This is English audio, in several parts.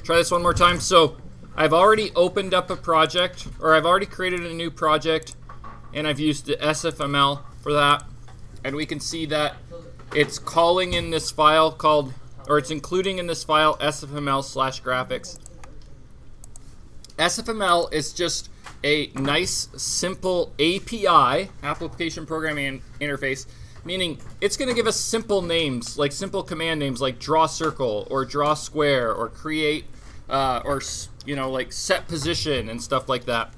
Try this one more time. So I've already opened up a project, or I've already created a new project, and I've used the SFML for that. And we can see that it's calling in this file called, or it's including in this file SFML/graphics. SFML is just a nice, simple API, application programming interface, meaning it's going to give us simple names, like simple command names like draw circle or draw square or create or, you know, like set position and stuff like that.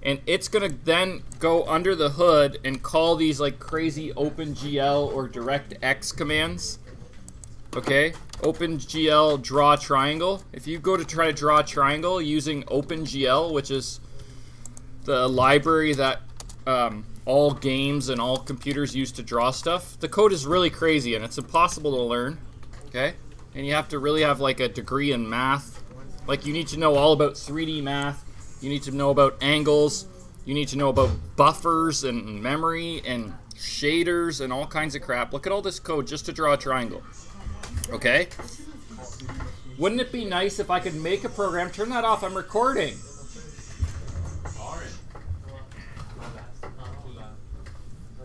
And it's going to then go under the hood and call these like crazy OpenGL or DirectX commands. Okay, OpenGL draw triangle. If you go to try to draw a triangle using OpenGL, which is the library that all games and all computers use to draw stuff, the code is really crazy and it's impossible to learn. Okay, and you have to really have like a degree in math. Like you need to know all about 3D math. You need to know about angles. You need to know about buffers and memory and shaders and all kinds of crap. Look at all this code just to draw a triangle. Okay? Wouldn't it be nice if I could make a program? Turn that off. I'm recording.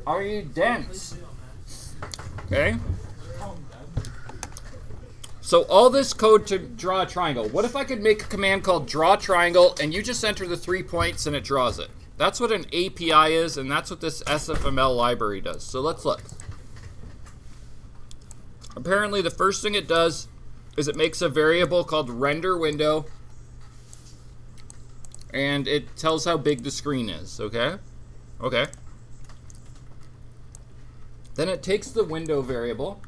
Are you dense? Okay? So all this code to draw a triangle. What if I could make a command called draw triangle and you just enter the 3 points and it draws it? That's what an API is, and that's what this SFML library does. So let's look. Apparently the first thing it does is it makes a variable called render window, and it tells how big the screen is, okay? Okay. Then it takes the window variable,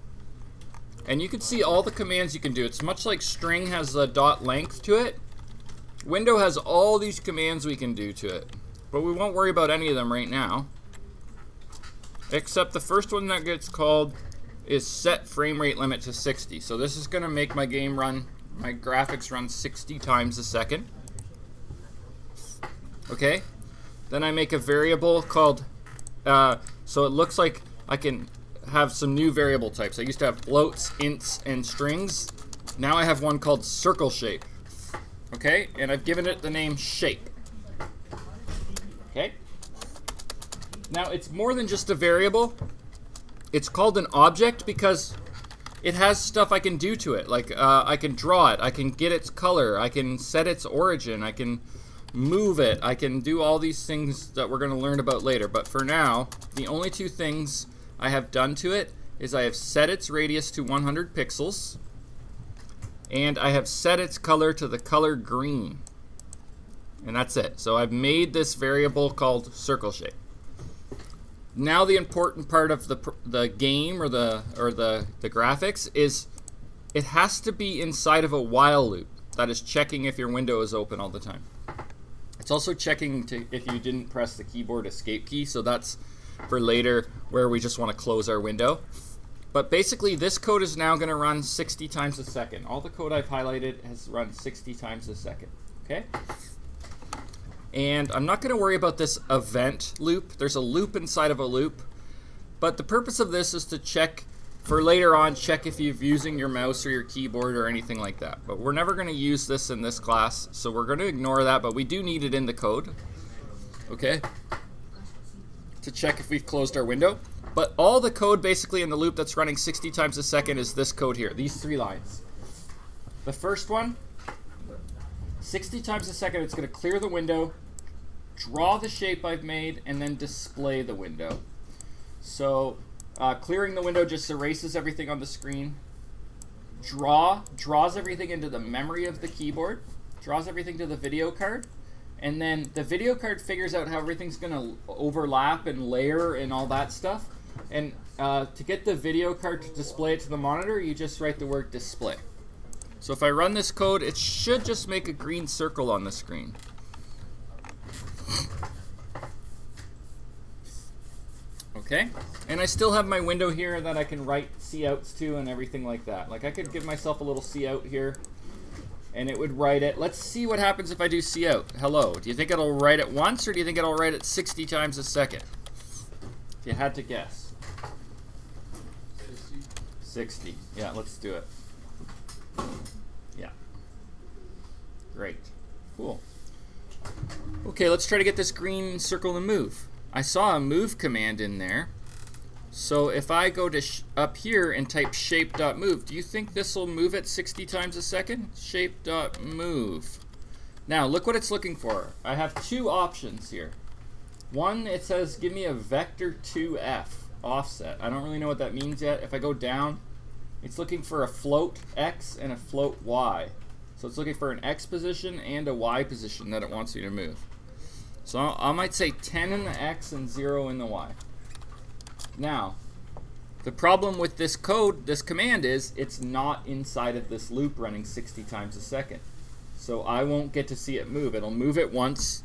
and you can see all the commands you can do. It's much like string has a dot length to it. Window has all these commands we can do to it, but we won't worry about any of them right now. Except the first one that gets called is set frame rate limit to 60. So this is going to make my game run, my graphics run 60 times a second. Okay. Then I make a variable called, so it looks like I can have some new variable types. I used to have floats, ints, and strings. Now I have one called circle shape. Okay, and I've given it the name shape. Okay. Now it's more than just a variable. It's called an object because it has stuff I can do to it. Like I can draw it, I can get its color, I can set its origin, I can move it, I can do all these things that we're going to learn about later. But for now, the only two things I have done to it is I have set its radius to 100 pixels and I have set its color to the color green, and that's it. So I've made this variable called circle shape. Now the important part of the game or the graphics is it has to be inside of a while loop that is checking if your window is open all the time. It's also checking if you didn't press the keyboard escape key, so that's for later where we just want to close our window. But basically this code is now going to run 60 times a second. All the code I've highlighted has run 60 times a second. Okay? And I'm not going to worry about this event loop. There's a loop inside of a loop. But the purpose of this is to check for later on, check if you're using your mouse or your keyboard or anything like that. But we're never going to use this in this class, so we're going to ignore that, but we do need it in the code. Okay? To check if we've closed our window. But all the code basically in the loop that's running 60 times a second is this code here, these 3 lines. The first one, 60 times a second, it's going to clear the window, draw the shape I've made, and then display the window. So clearing the window just erases everything on the screen. Draws everything into the memory of the keyboard, draws everything to the video card, and then the video card figures out how everything's going to overlap and layer and all that stuff. And to get the video card to display it to the monitor, you just write the word display. So if I run this code, it should just make a green circle on the screen. Okay, and I still have my window here that I can write couts to and everything like that. Like I could give myself a little cout here and it would write it. Let's see what happens if I do cout. Hello. Do you think it'll write it once, or do you think it'll write it 60 times a second? If you had to guess. 60. Yeah, let's do it. Yeah. Great. Cool. Okay, let's try to get this green circle to move. I saw a move command in there. So if I go to up here and type shape.move, do you think this will move it 60 times a second? Shape.move. Now look what it's looking for. I have two options here. One, it says give me a vector 2f offset. I don't really know what that means yet. If I go down, it's looking for a float x and a float y. So it's looking for an x position and a y position that it wants you to move. So I might say 10 in the x and 0 in the y. Now, the problem with this code, this command is it's not inside of this loop running 60 times a second. So I won't get to see it move. It'll move it once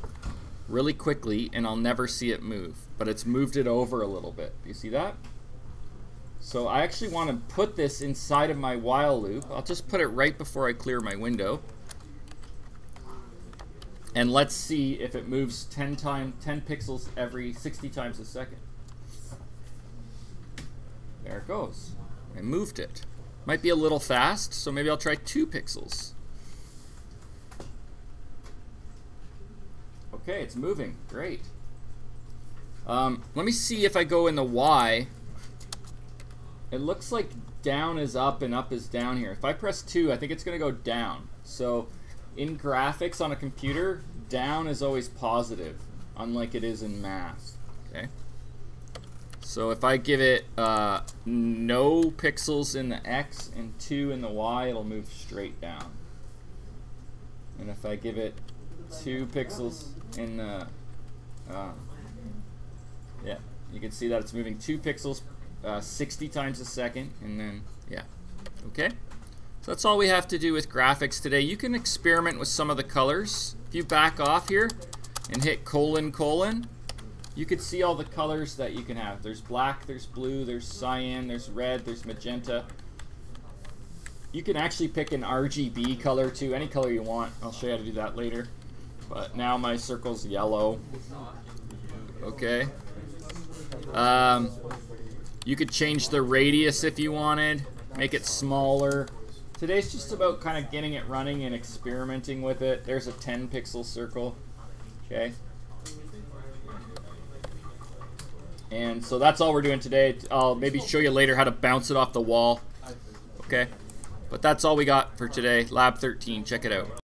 really quickly and I'll never see it move. But it's moved it over a little bit. Do you see that? So I actually want to put this inside of my while loop. I'll just put it right before I clear my window. And let's see if it moves 10 pixels every 60 times a second. There it goes. I moved it. Might be a little fast, so maybe I'll try 2 pixels. Okay, it's moving. Great. Let me see if I go in the Y. It looks like down is up and up is down here. If I press 2, I think it's going to go down. So in graphics on a computer, down is always positive, unlike it is in math. Okay. So if I give it no pixels in the X and 2 in the Y, it'll move straight down. And if I give it 2 pixels in the, yeah, you can see that it's moving 2 pixels 60 times a second, and then, yeah, okay? So that's all we have to do with graphics today. You can experiment with some of the colors. If you back off here and hit ::, you could see all the colors that you can have. There's black, there's blue, there's cyan, there's red, there's magenta. You can actually pick an RGB color too, any color you want. I'll show you how to do that later. But now my circle's yellow. Okay. You could change the radius if you wanted, make it smaller. Today's just about kind of getting it running and experimenting with it. There's a 10 pixel circle. Okay. And so that's all we're doing today. I'll maybe show you later how to bounce it off the wall. Okay. But that's all we got for today. Lab 13. Check it out.